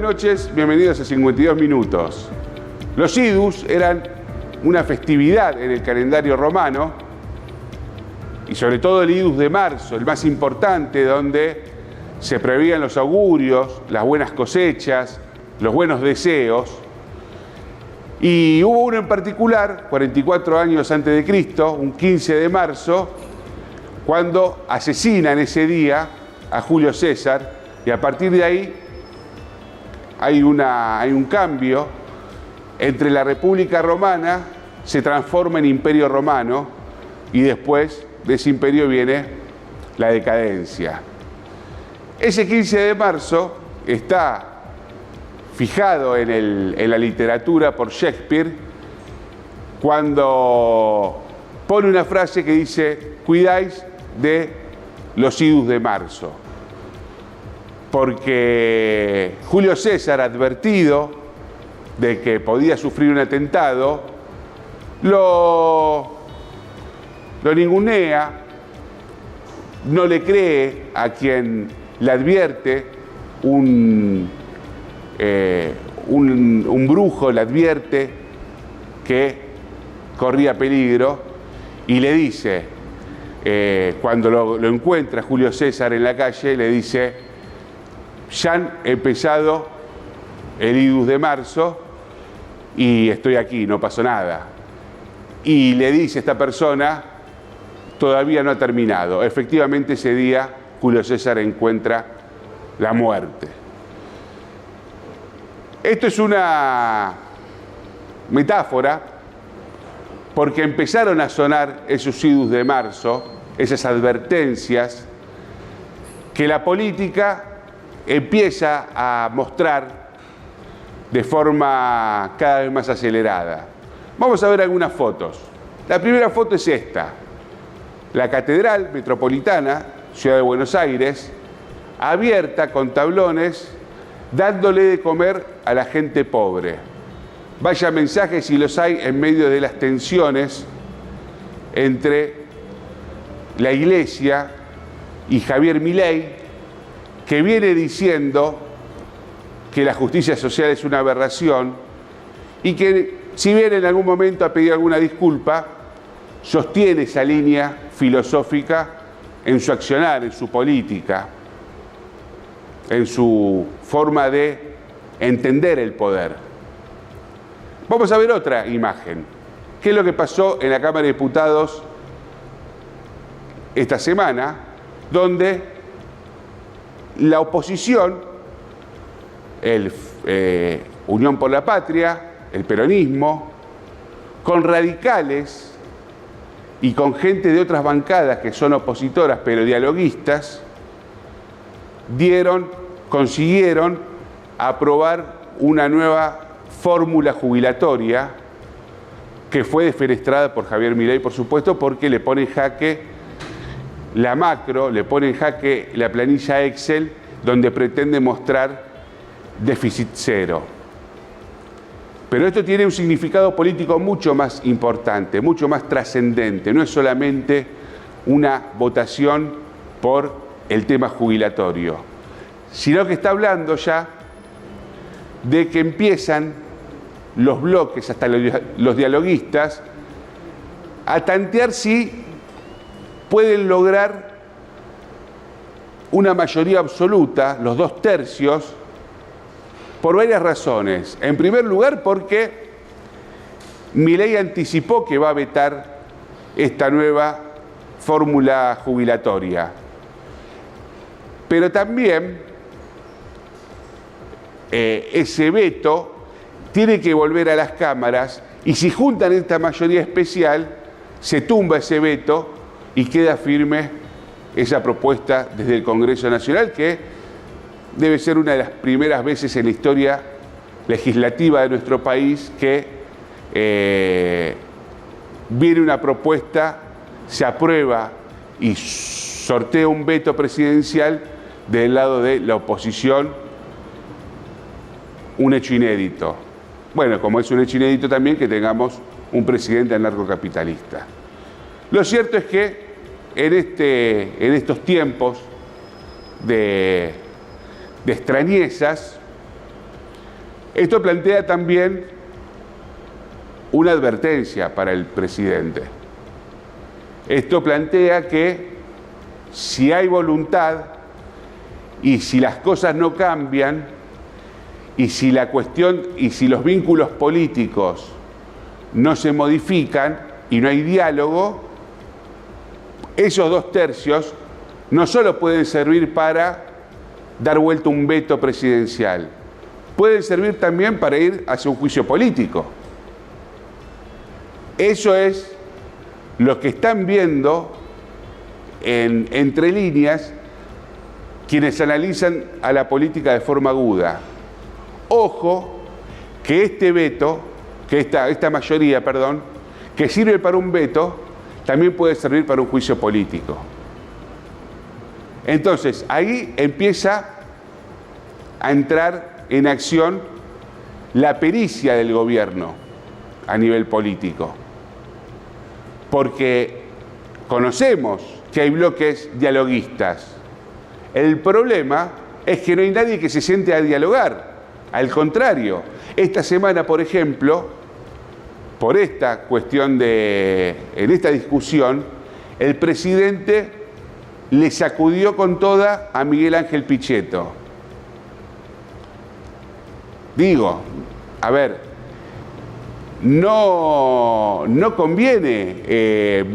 noches, bienvenidos a 52 Minutos. Los idus eran una festividad en el calendario romano, y sobre todo el idus de marzo, el más importante, donde se preveían los augurios, las buenas cosechas, los buenos deseos. Y hubo uno en particular, 44 años antes de Cristo, un 15 de marzo, cuando asesinan ese día a Julio César, y a partir de ahí hay un cambio entre la República Romana, se transforma en Imperio Romano, y después de ese imperio viene la decadencia. Ese 15 de marzo está fijado en la literatura por Shakespeare, cuando pone una frase que dice: cuidáis de los idus de marzo. Porque Julio César, advertido de que podía sufrir un atentado, lo ningunea, no le cree a quien le advierte, un brujo le advierte que corría peligro, y le dice, cuando lo encuentra Julio César en la calle, le dice: ya han empezado el idus de marzo y estoy aquí, no pasó nada. Y le dice esta persona: todavía no ha terminado. Efectivamente, ese día Julio César encuentra la muerte. Esto es una metáfora, porque empezaron a sonar esos idus de marzo, esas advertencias que la política empieza a mostrar de forma cada vez más acelerada. Vamos a ver algunas fotos. La primera foto es esta: la Catedral Metropolitana, Ciudad de Buenos Aires, abierta con tablones, dándole de comer a la gente pobre. Vaya mensajes si los hay en medio de las tensiones entre la Iglesia y Javier Milei, que viene diciendo que la justicia social es una aberración y que, si bien en algún momento ha pedido alguna disculpa, sostiene esa línea filosófica en su accionar, en su política, en su forma de entender el poder. Vamos a ver otra imagen. ¿Qué es lo que pasó en la Cámara de Diputados esta semana? Donde la oposición, Unión por la Patria, el peronismo, con radicales y con gente de otras bancadas que son opositoras pero dialoguistas, consiguieron aprobar una nueva fórmula jubilatoria que fue defenestrada por Javier Milei, por supuesto, porque le pone en jaque la macro, le pone en jaque la planilla Excel, donde pretende mostrar déficit cero. Pero esto tiene un significado político mucho más importante, mucho más trascendente. No es solamente una votación por el tema jubilatorio, sino que está hablando ya de que empiezan los bloques, hasta los dialoguistas, a tantear si pueden lograr una mayoría absoluta, los 2/3, por varias razones. En primer lugar, porque Milei anticipó que va a vetar esta nueva fórmula jubilatoria. Pero también ese veto tiene que volver a las cámaras, y si juntan esta mayoría especial, se tumba ese veto y queda firme esa propuesta desde el Congreso Nacional, que debe ser una de las primeras veces en la historia legislativa de nuestro país que viene una propuesta, se aprueba y sortea un veto presidencial del lado de la oposición, un hecho inédito. Bueno, como es un hecho inédito también que tengamos un presidente anarcocapitalista. Lo cierto es que en estos tiempos de extrañezas, Esto plantea también una advertencia para el presidente. Esto plantea que si hay voluntad y si las cosas no cambian y si la cuestión y si los vínculos políticos no se modifican y no hay diálogo, esos 2/3 no solo pueden servir para dar vuelta un veto presidencial, pueden servir también para ir hacia un juicio político. Eso es lo que están viendo entre líneas quienes analizan a la política de forma aguda. Ojo que este veto, que esta mayoría, que sirve para un veto, también puede servir para un juicio político. Entonces, ahí empieza a entrar en acción la pericia del gobierno a nivel político. Porque conocemos que hay bloques dialoguistas. El problema es que no hay nadie que se siente a dialogar. Al contrario, esta semana, por ejemplo, por esta cuestión en esta discusión, el presidente le sacudió con toda a Miguel Ángel Pichetto. Digo, a ver, no conviene,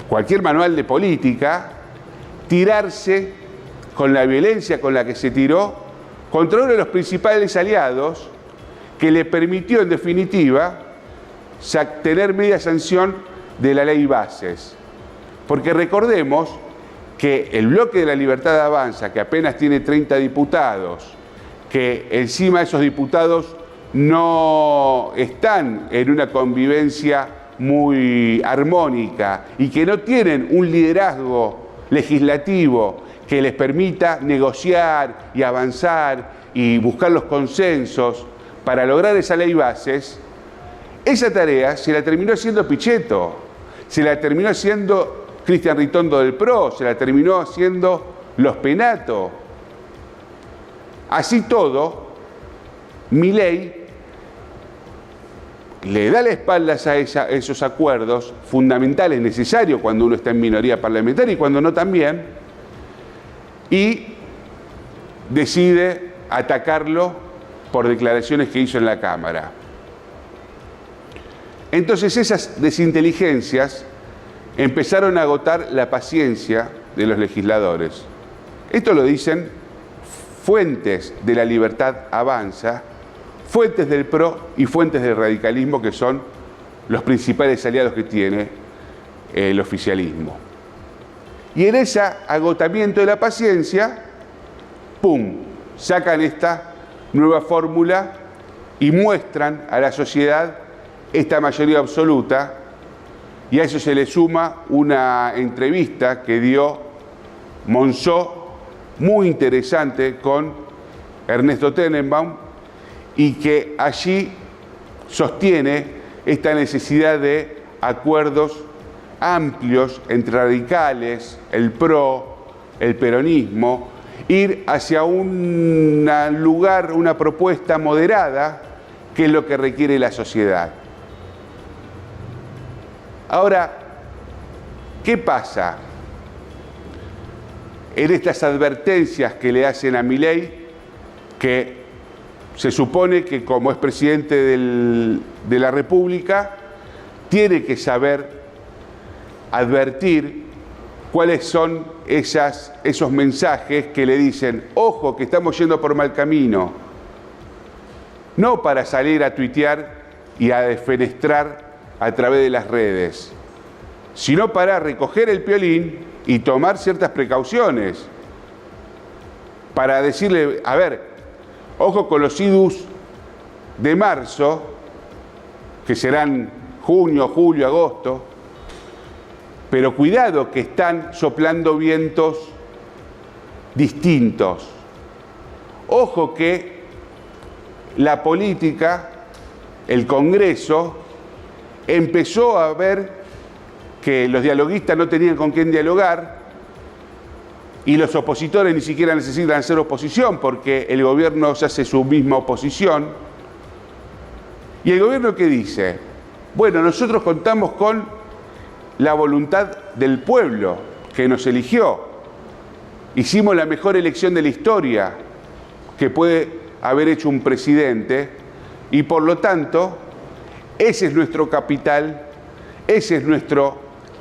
cualquier manual de política, tirarse con la violencia con la que se tiró contra uno de los principales aliados que le permitió, en definitiva, tener media sanción de la ley Bases. Porque recordemos que el bloque de la Libertad Avanza, que apenas tiene 30 diputados, que encima esos diputados no están en una convivencia muy armónica y que no tienen un liderazgo legislativo que les permita negociar y avanzar y buscar los consensos para lograr esa ley Bases, esa tarea se la terminó haciendo Pichetto, se la terminó haciendo Cristian Ritondo del PRO, se la terminó haciendo los Penato. Así todo, Milei le da la espalda a esos acuerdos fundamentales, necesarios cuando uno está en minoría parlamentaria y cuando no también, y decide atacarlo por declaraciones que hizo en la Cámara. Entonces esas desinteligencias empezaron a agotar la paciencia de los legisladores. Esto lo dicen fuentes de la Libertad Avanza, fuentes del PRO y fuentes del radicalismo, que son los principales aliados que tiene el oficialismo. Y en ese agotamiento de la paciencia, ¡pum!, sacan esta nueva fórmula y muestran a la sociedad esta mayoría absoluta, y a eso se le suma una entrevista que dio Monzó, muy interesante, con Ernesto Tenenbaum, y que allí sostiene esta necesidad de acuerdos amplios entre radicales, el PRO, el peronismo, ir hacia un lugar, una propuesta moderada, que es lo que requiere la sociedad. Ahora, ¿qué pasa en estas advertencias que le hacen a Milei, que se supone que como es presidente de la República, tiene que saber advertir cuáles son esos mensajes que le dicen, ojo, que estamos yendo por mal camino? No para salir a tuitear y a defenestrar a través de las redes, sino para recoger el piolín y tomar ciertas precauciones, para decirle, a ver, ojo con los idus de marzo, que serán junio, julio, agosto, pero cuidado que están soplando vientos distintos. Ojo que la política, el Congreso, empezó a ver que los dialoguistas no tenían con quién dialogar y los opositores ni siquiera necesitan hacer oposición porque el gobierno se hace su misma oposición. ¿Y el gobierno qué dice? Bueno, nosotros contamos con la voluntad del pueblo que nos eligió. Hicimos la mejor elección de la historia que puede haber hecho un presidente y por lo tanto ese es nuestro capital, ese es nuestro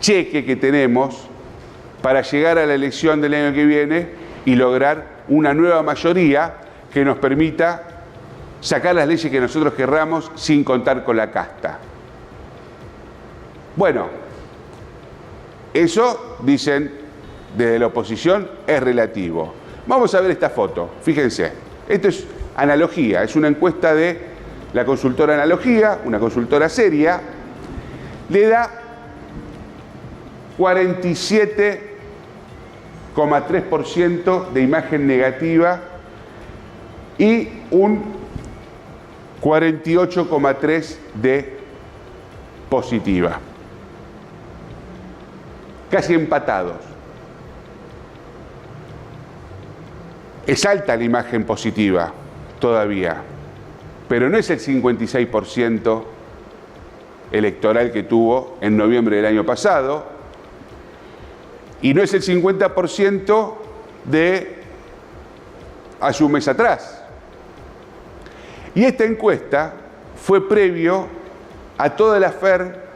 cheque que tenemos para llegar a la elección del año que viene y lograr una nueva mayoría que nos permita sacar las leyes que nosotros querramos sin contar con la casta. Bueno, eso, dicen desde la oposición, es relativo. Vamos a ver esta foto, fíjense. Esto es Analogía, es una encuesta de la consultora Analogía, una consultora seria. Le da 47,3% de imagen negativa y un 48,3% de positiva. Casi empatados. Es alta la imagen positiva todavía, pero no es el 56% electoral que tuvo en noviembre del año pasado y no es el 50% de hace un mes atrás. Y esta encuesta fue previo a toda la afer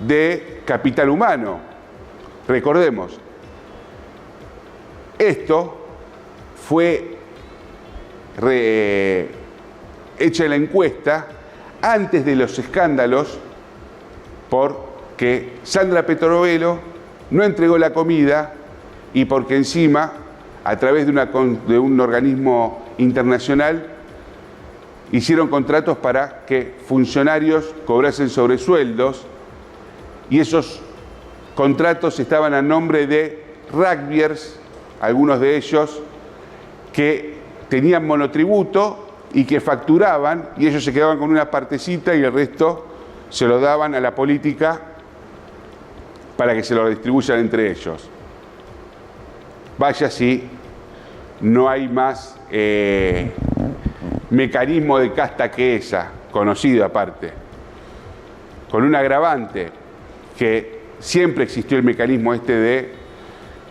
de Capital Humano. Recordemos, esto fue hecha la encuesta antes de los escándalos porque Sandra Petrovelo no entregó la comida y porque encima, a través de un organismo internacional, hicieron contratos para que funcionarios cobrasen sobresueldos y esos contratos estaban a nombre de rugbyers, algunos de ellos que tenían monotributo y que facturaban y ellos se quedaban con una partecita y el resto se lo daban a la política para que se lo distribuyan entre ellos. Vaya si no hay más mecanismo de casta que esa, conocido aparte, con un agravante que siempre existió el mecanismo este de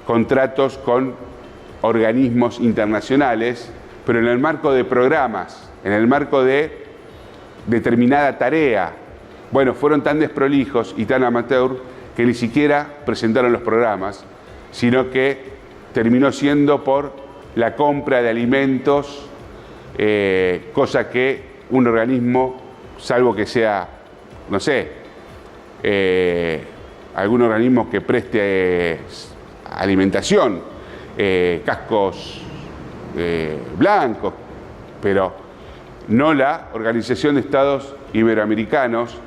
contratos con organismos internacionales, pero en el marco de programas, en el marco de determinada tarea. Bueno, fueron tan desprolijos y tan amateur que ni siquiera presentaron los programas, sino que terminó siendo por la compra de alimentos, cosa que un organismo, salvo que sea, no sé, algún organismo que preste alimentación, cascos blancos, pero no la Organización de Estados Iberoamericanos,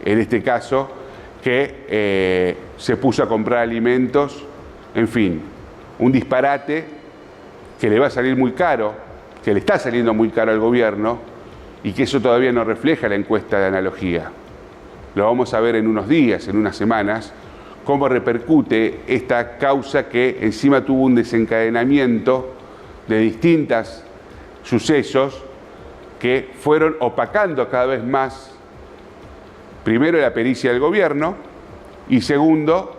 en este caso, que se puso a comprar alimentos, en fin, un disparate que le va a salir muy caro, que le está saliendo muy caro al gobierno y que eso todavía no refleja la encuesta de Analogía. Lo vamos a ver en unos días, en unas semanas, cómo repercute esta causa que encima tuvo un desencadenamiento de distintos sucesos que fueron opacando cada vez más, primero, la pericia del gobierno y segundo,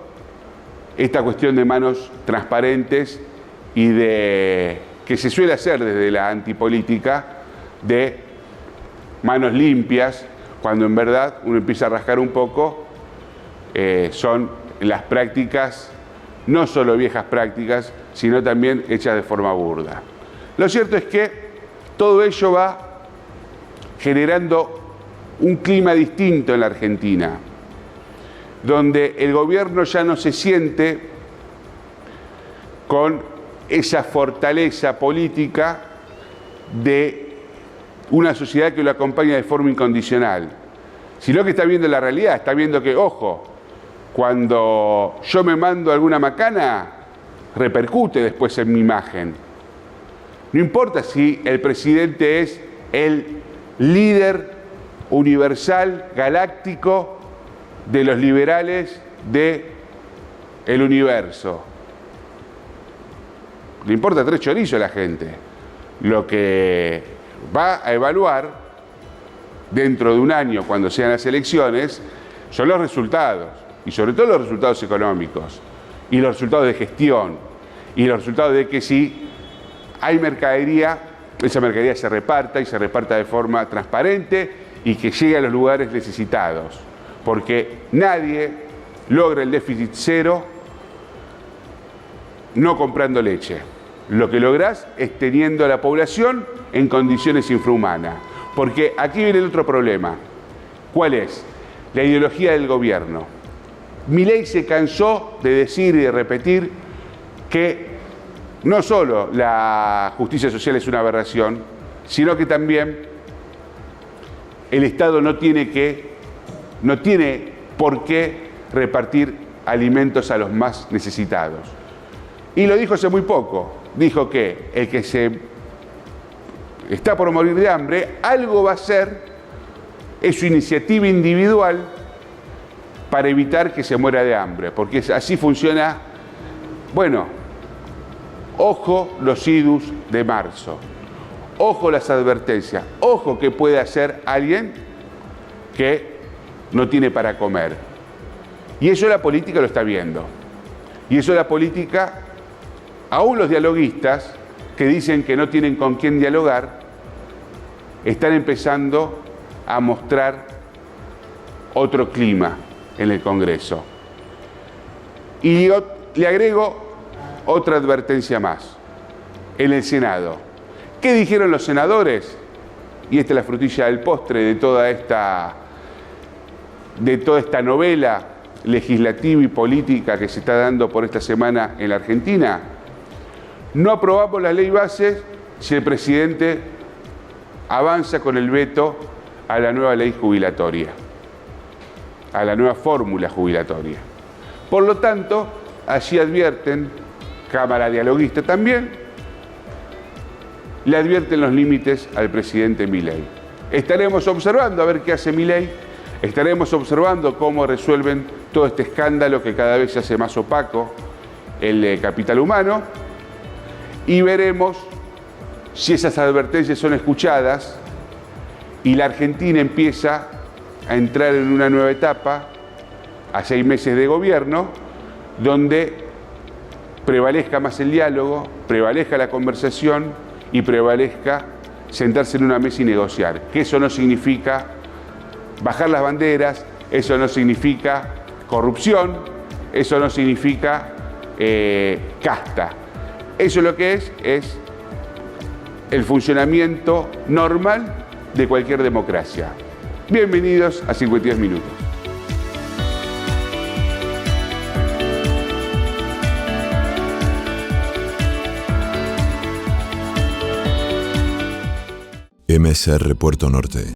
esta cuestión de manos transparentes y de que se suele hacer desde la antipolítica de manos limpias, cuando en verdad uno empieza a rascar un poco, son las prácticas, no solo viejas prácticas, sino también hechas de forma burda. Lo cierto es que todo ello va generando un clima distinto en la Argentina, donde el gobierno ya no se siente con esa fortaleza política de una sociedad que lo acompaña de forma incondicional, sino que está viendo la realidad, está viendo que, ojo, cuando yo me mando alguna macana, repercute después en mi imagen. No importa si el presidente es el líder universal, galáctico, de los liberales del universo. le importa 3 chorizos a la gente. Lo que va a evaluar dentro de un año, cuando sean las elecciones, son los resultados, y sobre todo los resultados económicos, y los resultados de gestión, y los resultados de que si hay mercadería, esa mercadería se reparta y se reparta de forma transparente y que llegue a los lugares necesitados, porque nadie logra el déficit cero no comprando leche. Lo que lográs es teniendo a la población en condiciones infrahumanas. Porque aquí viene el otro problema. ¿Cuál es? La ideología del gobierno. Milei se cansó de decir y de repetir que no solo la justicia social es una aberración, sino que también el Estado no tiene por qué repartir alimentos a los más necesitados. Y lo dijo hace muy poco. Dijo que el que se está por morir de hambre, algo va a hacer, es su iniciativa individual para evitar que se muera de hambre, porque así funciona. Bueno, ojo los idus de marzo, ojo las advertencias, ojo que puede hacer alguien que no tiene para comer. Y eso la política lo está viendo. Y eso la política, aún los dialoguistas que dicen que no tienen con quién dialogar, están empezando a mostrar otro clima en el Congreso. Y le agrego otra advertencia más. En el Senado, ¿qué dijeron los senadores? Y esta es la frutilla del postre de toda esta novela legislativa y política que se está dando por esta semana en la Argentina. No aprobamos la ley base si el presidente avanza con el veto a la nueva ley jubilatoria, a la nueva fórmula jubilatoria. Por lo tanto, allí advierten, Cámara Dialoguista también, le advierten los límites al presidente Milei. Estaremos observando a ver qué hace Milei, estaremos observando cómo resuelven todo este escándalo que cada vez se hace más opaco, el capital humano, y veremos si esas advertencias son escuchadas y la Argentina empieza a entrar en una nueva etapa, a 6 meses de gobierno, donde prevalezca más el diálogo, prevalezca la conversación y prevalezca sentarse en una mesa y negociar. Que eso no significa bajar las banderas, eso no significa corrupción, eso no significa casta. Eso lo que es el funcionamiento normal de cualquier democracia. Bienvenidos a 52 minutos. MSR Puerto Norte.